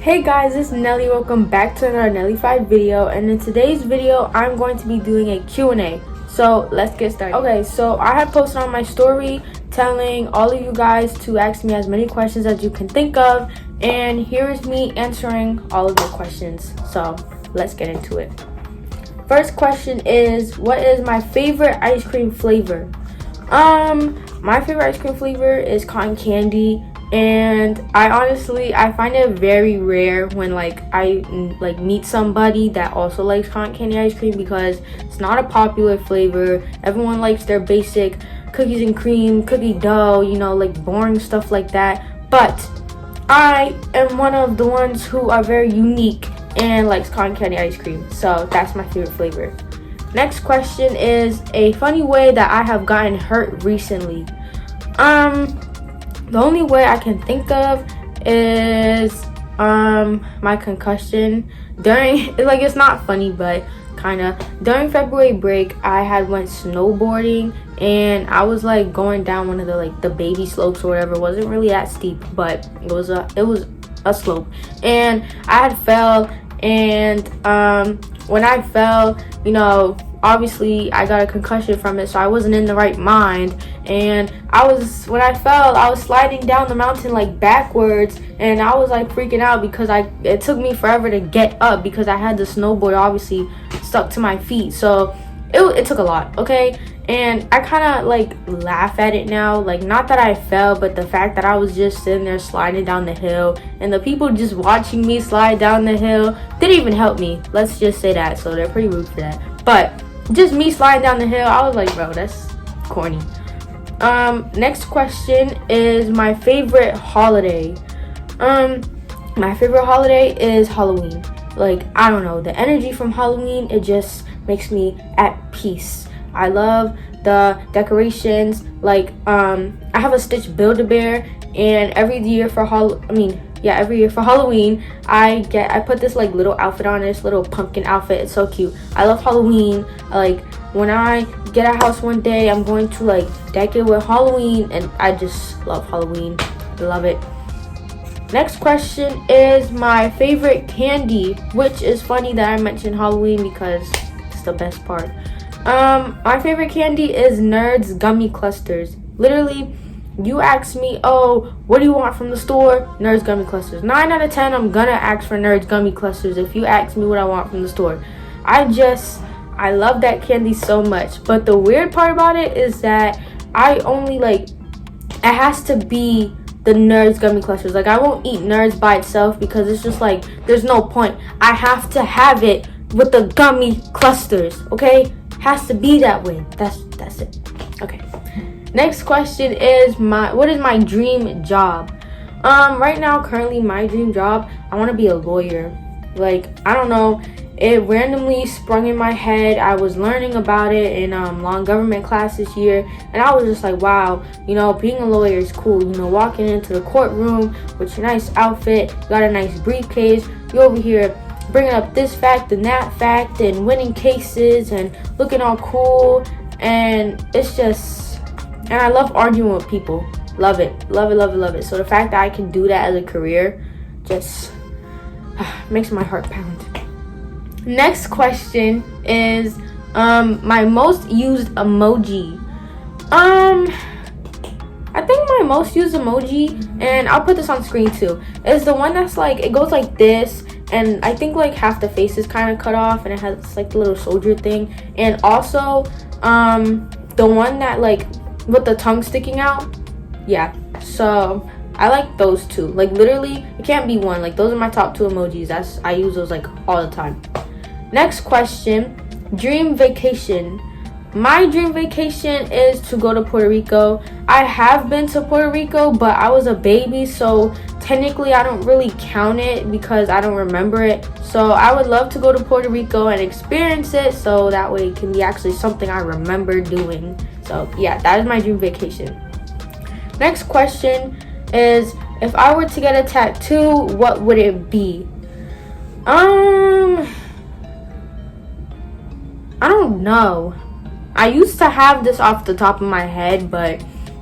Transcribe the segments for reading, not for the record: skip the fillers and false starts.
Hey guys, it's Nelly. Welcome back to another Nelly-Fyed video, and in today's video I'm going to be doing a Q&A. So let's get started. Okay, so I had posted on my story telling all of you guys to ask me as many questions as you can think of, and here is me answering all of your questions. So let's get into it. First question is, what is my favorite ice cream flavor? My favorite ice cream flavor is cotton candy. And I find it very rare when I meet somebody that also likes cotton candy ice cream, because it's not a popular flavor. Everyone likes their basic cookies and cream, cookie dough, boring stuff like that. But I am one of the ones who are very unique and likes cotton candy ice cream. So that's my favorite flavor. Next question is a funny way that I have gotten hurt recently. The only way I can think of is my concussion during it's not funny, but kind of during February break. I had went snowboarding, and I was going down one of the baby slopes or whatever. It wasn't really that steep, but it was a slope, and I had fell. And when I fell, obviously I got a concussion from it, so I wasn't in the right mind. And when I fell, I was sliding down the mountain backwards, and I was freaking out because it took me forever to get up because I had the snowboard obviously stuck to my feet. So it took a lot, okay? And I kind of laugh at it now, not that I fell, but the fact that I was just sitting there sliding down the hill, and the people just watching me slide down the hill didn't even help me. Let's just say that. So they're pretty rude for that. But just me sliding down the hill, I was like, bro, that's corny. Next question is my favorite holiday. My favorite holiday is Halloween. I don't know, the energy from Halloween, it just makes me at peace. I love the decorations. I have a Stitch Build-A-Bear, and every year for Halloween, I put this little outfit on, this little pumpkin outfit. It's so cute. I love Halloween. When I get a house one day, I'm going to deck it with Halloween, and I just love Halloween. I love it. Next question is my favorite candy, which is funny that I mentioned Halloween because it's the best part. My favorite candy is Nerds Gummy Clusters. Literally, you ask me, oh, what do you want from the store? Nerds Gummy Clusters. 9 out of 10, I'm gonna ask for Nerds Gummy Clusters if you ask me what I want from the store. I love that candy so much. But the weird part about it is that I only it has to be the Nerds Gummy Clusters. I won't eat Nerds by itself because it's just there's no point. I have to have it with the gummy clusters, okay? Has to be that way. That's it. Okay. Next question is what is my dream job? Right now, currently, my dream job, I want to be a lawyer. I don't know, it randomly sprung in my head. I was learning about it in long government class this year, and I was just wow, being a lawyer is cool. Walking into the courtroom with your nice outfit, you got a nice briefcase, you over here bringing up this fact and that fact and winning cases and looking all cool. And it's just, and I love arguing with people. Love it. So the fact that I can do that as a career just makes my heart pound. Next question is my most used emoji. I think my most used emoji, and I'll put this on screen too, is the one that's it goes like this, and I think half the face is kind of cut off, and it has the little soldier thing, and also the one that with the tongue sticking out. Yeah, so I like those two. Literally, it can't be one. Those are my top 2 emojis. I use those all the time. Next question, dream vacation. My dream vacation is to go to Puerto Rico. I have been to Puerto Rico, but I was a baby, so technically I don't really count it because I don't remember it. So I would love to go to Puerto Rico and experience it, so that way it can be actually something I remember doing. So yeah, that is my dream vacation. Next question is, if I were to get a tattoo, what would it be? I don't know. I used to have this off the top of my head, but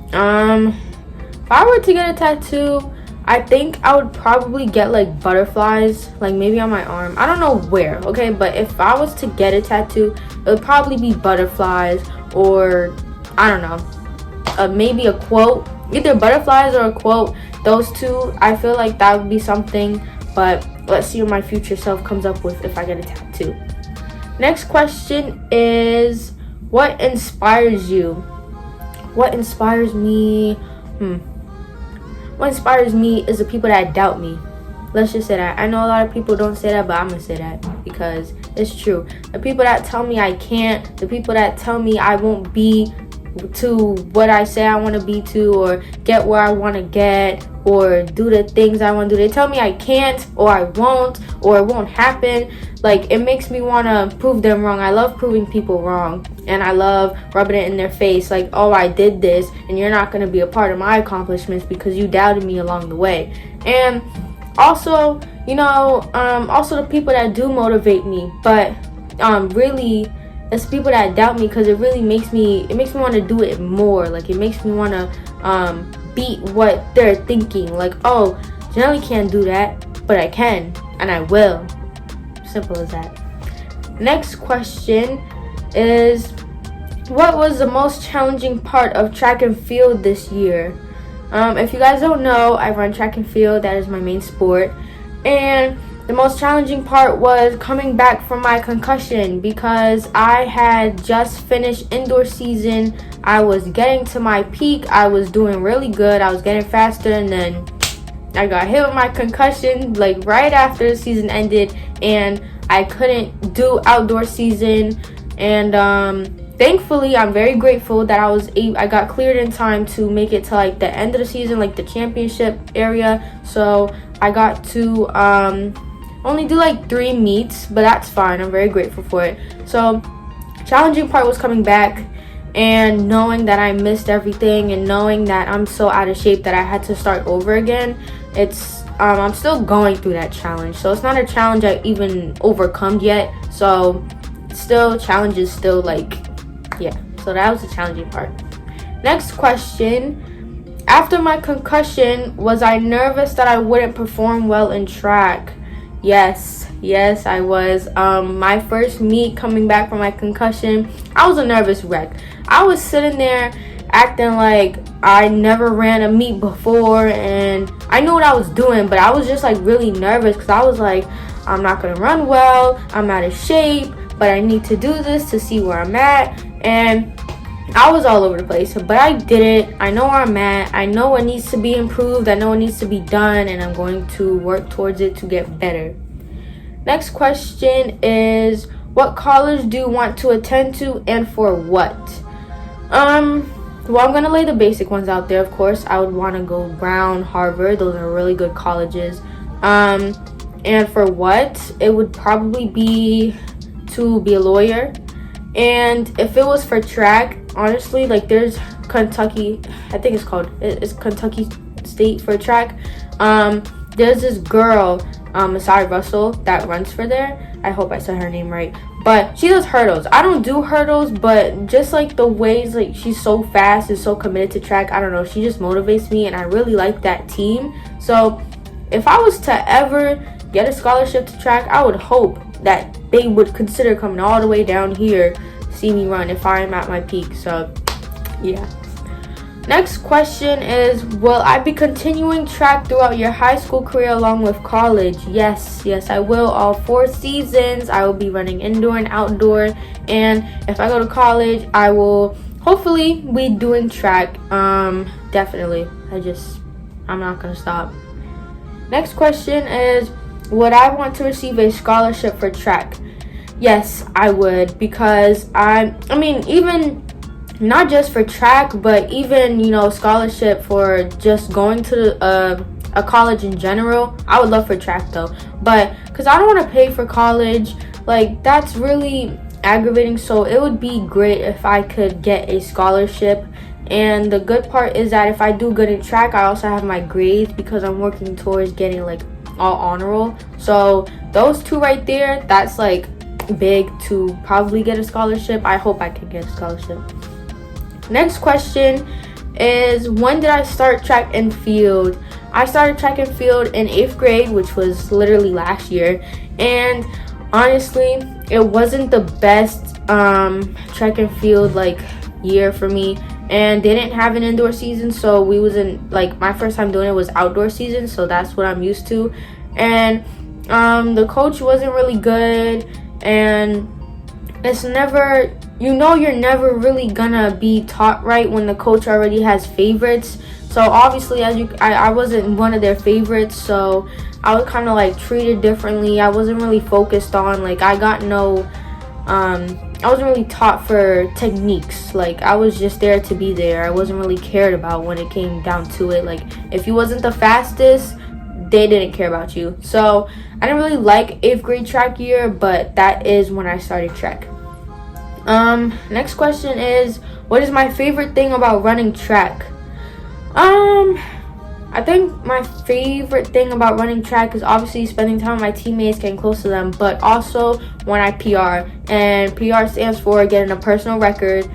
if I were to get a tattoo, I think I would probably get like butterflies, like maybe on my arm. I don't know where, okay? But if I was to get a tattoo, it would probably be butterflies, or I don't know, maybe a quote. Either butterflies or a quote. Those two, I feel like that would be something. But let's see what my future self comes up with if I get a tattoo. Next question is, what inspires you? What inspires me? What inspires me is the people that doubt me. Let's just say that. I know a lot of people don't say that, but I'm gonna say that because it's true. The people that tell me I can't, the people that tell me I won't be to what I say I want to be to, or get where I want to get, or do the things I want to do. They tell me I can't, or I won't, or it won't happen. Like, it makes me want to prove them wrong. I love proving people wrong, and I love rubbing it in their face like, oh, I did this and you're not going to be a part of my accomplishments because you doubted me along the way. And also, also the people that do motivate me, but really it's people that doubt me, because it really makes me want to do it more. Like, it makes me want to beat what they're thinking. Like, oh, Nelly can't do that, but I can, and I will. Simple as that. Next question is, what was the most challenging part of track and field this year? If you guys don't know, I run track and field. That is my main sport. And the most challenging part was coming back from my concussion, because I had just finished indoor season. I was getting to my peak. I was doing really good. I was getting faster, and then I got hit with my concussion like right after the season ended, and I couldn't do outdoor season. And thankfully, I'm very grateful that I got cleared in time to make it to like the end of the season, like the championship area. So I got to only do like 3 meets, but that's fine. I'm very grateful for it. So challenging part was coming back and knowing that I missed everything, and knowing that I'm so out of shape that I had to start over again. I'm still going through that challenge, so it's not a challenge I even overcome yet. So challenges still, like, yeah. So that was the challenging part. Next question: after my concussion, was I nervous that I wouldn't perform well in track? Yes, I was. My first meet coming back from my concussion, I was a nervous wreck. I was sitting there acting like I never ran a meet before, and I knew what I was doing, but I was just like really nervous, because I was like, I'm not gonna run well, I'm out of shape, but I need to do this to see where I'm at. And I was all over the place, but I did it. I know where I'm at. I know what needs to be improved. I know what needs to be done, and I'm going to work towards it to get better. Next question is, what college do you want to attend to, and for what? Well, I'm going to lay the basic ones out there, of course. I would want to go Brown, Harvard. Those are really good colleges. And for what? It would probably be to be a lawyer. And if it was for track, honestly, like, there's Kentucky, I think it's Kentucky State for track. There's this girl, Masai Russell, that runs for there. I hope I said her name right. But she does hurdles. I don't do hurdles, but just like the ways, like, she's so fast and so committed to track, I don't know, she just motivates me, and I really like that team. So if I was to ever get a scholarship to track, I would hope that they would consider coming all the way down here to see me run if I'm at my peak. So yeah. Next question is, will I be continuing track throughout your high school career along with college? Yes, I will. All 4 seasons, I will be running indoor and outdoor. And if I go to college, I will hopefully be doing track. Definitely. I'm not going to stop. Next question is, would I want to receive a scholarship for track? Yes, I would, because even not just for track, but even, scholarship for just going to a college in general. I would love for track though, but because I don't want to pay for college, like, that's really aggravating. So it would be great if I could get a scholarship. And the good part is that if I do good in track, I also have my grades, because I'm working towards getting like all honor roll. So those 2 right there, that's like big to probably get a scholarship. I hope I can get a scholarship. Next question is, when did I start track and field? I started track and field in 8th grade, which was literally last year, and honestly, it wasn't the best track and field like year for me, and they didn't have an indoor season, so we was in, like, my first time doing it was outdoor season, so that's what I'm used to. And the coach wasn't really good, and it's never, you know, you're never really gonna be taught right when the coach already has favorites. So obviously, I wasn't one of their favorites, so I was kind of like treated differently. I wasn't really focused on, like, I wasn't really taught for techniques. Like, I was just there to be there. I wasn't really cared about when it came down to it. Like, if you wasn't the fastest, they didn't care about you. So I didn't really like 8th grade track year, but that is when I started track. Next question is, what is my favorite thing about running track? I think my favorite thing about running track is obviously spending time with my teammates, getting close to them, but also when I PR. And PR stands for getting a personal record,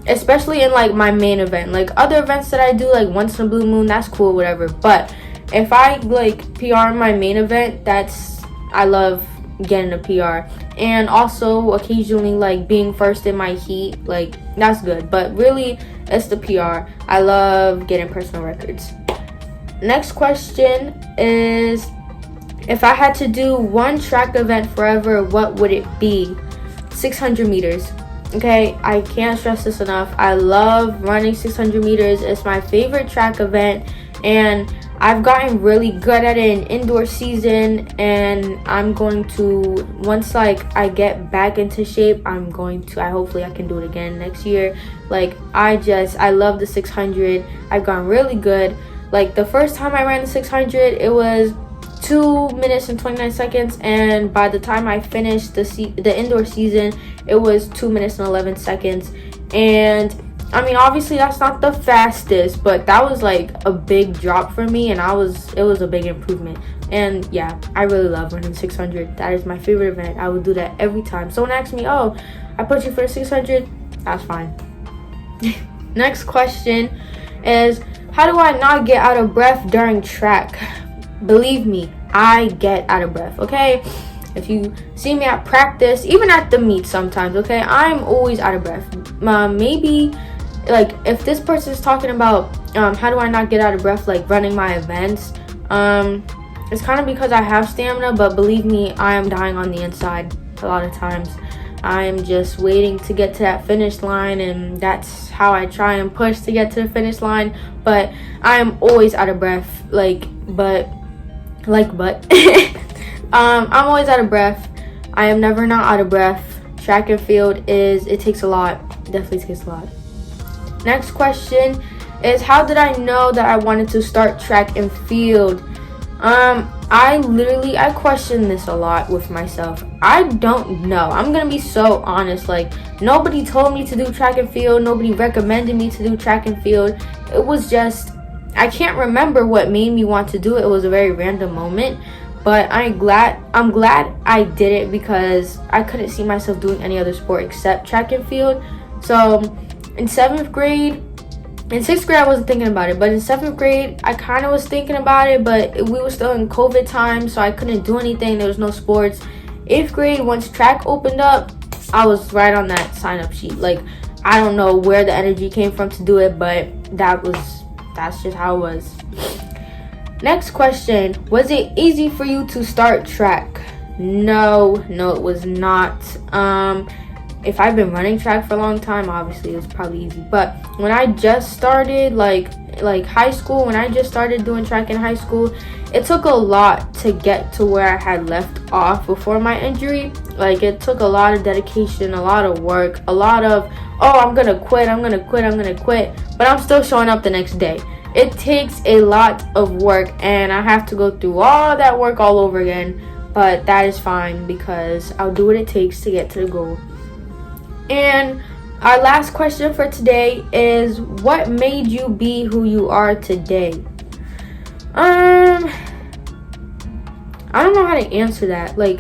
especially in, like, my main event. Like, other events that I do, like, once in a blue moon, that's cool, whatever. But if I, like, PR in my main event, I love getting a PR. And also occasionally, like, being first in my heat, like, that's good. But really, it's the PR. I love getting personal records. Next question is, if I had to do one track event forever, what would it be? 600 meters. Okay, I can't stress this enough. I love running 600 meters. It's my favorite track event, and I've gotten really good at it in indoor season, and I'm going to, once, like, I get back into shape, hopefully I can do it again next year. Like, I love the 600. I've gotten really good. Like, the first time I ran the 600, it was 2 minutes and 29 seconds, and by the time I finished the indoor season, it was 2 minutes and 11 seconds. And I mean, obviously that's not the fastest, but that was like a big drop for me, and it was a big improvement. And yeah, I really love running 600. That is my favorite event. I would do that every time. Someone asks me, oh, I put you for the 600, that's fine. Next question is, how do I not get out of breath during track? Believe me, I get out of breath, okay? If you see me at practice, even at the meet sometimes, okay, I'm always out of breath. Maybe, like, if this person is talking about how do I not get out of breath, like, running my events, it's kind of because I have stamina, but believe me, I am dying on the inside a lot of times. I am just waiting to get to that finish line, and that's how I try and push to get to the finish line. But I am always out of breath, I'm always out of breath. I am never not out of breath. Track and field it takes a lot. Definitely takes a lot. Next question is, how did I know that I wanted to start track and field? I question this a lot with myself. I don't know. I'm gonna be so honest. Like, nobody told me to do track and field. Nobody recommended me to do track and field. It was just, I can't remember what made me want to do it. It was a very random moment. But I'm glad I did it, because I couldn't see myself doing any other sport except track and field. So in 7th grade, in 6th grade, I wasn't thinking about it, but in 7th grade, I kind of was thinking about it, but we were still in COVID time, so I couldn't do anything. There was no sports. 8th grade, once track opened up, I was right on that sign-up sheet. Like, I don't know where the energy came from to do it, but that's just how it was. Next question, was it easy for you to start track? No, it was not. If I've been running track for a long time, obviously it was probably easy. But when I just started, like high school, when I just started doing track in high school, it took a lot to get to where I had left off before my injury. Like, it took a lot of dedication, a lot of work, a lot of, oh, I'm gonna quit, but I'm still showing up the next day. It takes a lot of work, and I have to go through all that work all over again, but that is fine, because I'll do what it takes to get to the goal. And our last question for today is, what made you be who you are today? I don't know how to answer that. Like,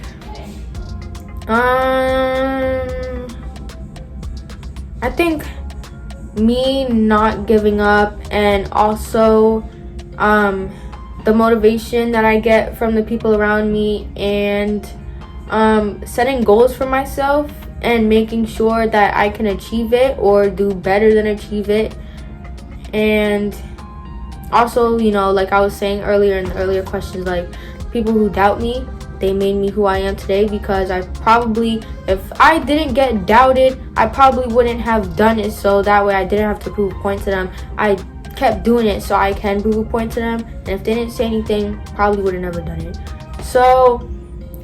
I think me not giving up, and also the motivation that I get from the people around me, and setting goals for myself and making sure that I can achieve it or do better than achieve it. And also, you know, like I was saying earlier in the earlier questions, like people who doubt me, they made me who I am today, because I probably, if I didn't get doubted, I probably wouldn't have done it, so that way I didn't have to prove a point to them. I kept doing it so I can prove a point to them, and if they didn't say anything, probably would have never done it. So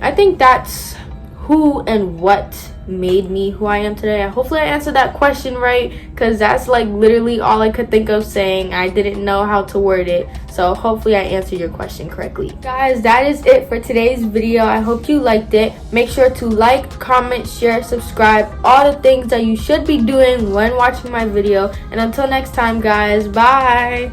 I think that's who and what made me who I am today. Hopefully I answered that question right, because that's like literally all I could think of saying. I didn't know how to word it, so hopefully I answered your question correctly. Guys, that is it for today's video. I hope you liked it. Make sure to like, comment, share, subscribe, all the things that you should be doing when watching my video. And until next time, guys, bye.